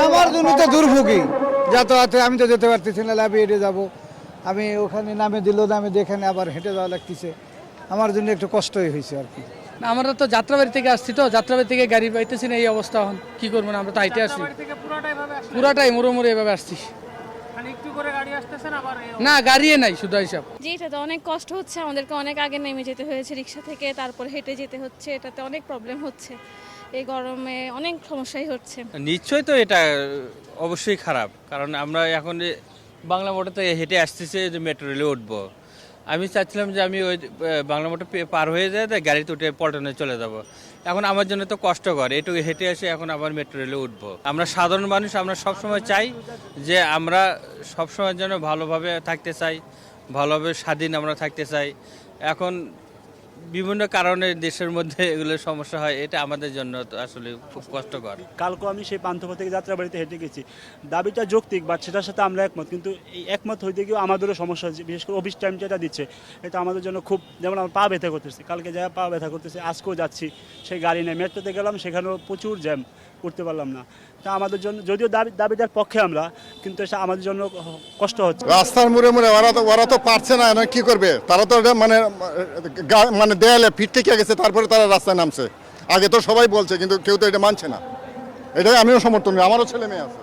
আমার জন্য তো দুর্ভোগী যাতায়াতে, আমি তো যেতে পারতেছি না, লাভে হেঁটে যাবো। আমি ওখানে নামে দিল, নামে যেখানে আবার হেঁটে যাওয়া লাগতেছে, আমার জন্য একটু কষ্টই হয়েছে আর কি। আমরা তো যাত্রাবাড়ি থেকে আসছি, তো যাত্রাবাড়ি থেকে গাড়ি পাইতেছি না, এই অবস্থা এখন কি করবো না, আমরা তো হাইটে আসছি পুরাটাই মোড়ে এভাবে আসছি, না গাড়িয়ে নাই শুধু হিসাব। জি, এটাতে অনেক কষ্ট হচ্ছে, আমাদেরকে অনেক আগে নেমে যেতে হয়েছে রিক্সা থেকে, তারপর হেঁটে যেতে হচ্ছে, এটাতে অনেক প্রবলেম হচ্ছে, এই গরমে অনেক সমস্যাই হচ্ছে। নিশ্চয়ই তো এটা অবশ্যই খারাপ, কারণ আমরা এখন বাংলা মোটরতে হেঁটে আসতেছি যে মেট্রো রেলে উঠবো। আমি চাচ্ছিলাম যে আমি ওই বাংলা মোটর পার হয়ে যায় গাড়িতে উঠে পল্টনে চলে যাব। এখন আমার জন্য তো কষ্টকর, এটুকু হেঁটে এসে এখন আবার মেট্রো রেলে উঠবো। আমরা সাধারণ মানুষ, আমরা সবসময় চাই যে আমরা সবসময়ের জন্য ভালোভাবে থাকতে চাই, ভালোভাবে স্বাধীন আমরা থাকতে চাই। এখন বিভিন্ন কারণে দেশের মধ্যে এগুলো সমস্যা হয়, এটা আমাদের জন্য তো আসলে খুব কষ্টকর। কালকে আমি সেই পান্থপথ থেকে যাত্রাবাড়িতে হেঁটে গেছি, দাবিটা যৌক্তিক, বাট সেটার সাথে আমরা একমত, কিন্তু এই একমত হইতে গিয়েও আমাদেরও সমস্যা হচ্ছে। বিশেষ করে অফিস টাইম যেটা দিচ্ছে, এটা আমাদের জন্য খুব, যেমন আমার পা ব্যথা করতেছে, কালকে যা পা ব্যথা করতেছে, আজকেও যাচ্ছি সেই গাড়ি নেই, মেট্রোতে গেলাম সেখানেও প্রচুর জ্যাম, করতে পারলাম না। তা আমাদের জন্য, যদিও দাবিটার পক্ষে আমরা, কিন্তু এটা আমাদের জন্য কষ্ট হচ্ছে। রাস্তার মোড়ে মোড়ে ওরা তো পারছে না, কি করবে তারা? তো মানে দেয়ালে পিঠ থেকে গেছে, তারপরে তারা রাস্তায় নামছে। আগে তো সবাই বলছে, কিন্তু কেউ তো এটা মানছে না। এটাই আমিও সমর্থন করি, আমারও ছেলে মেয়ে আছে।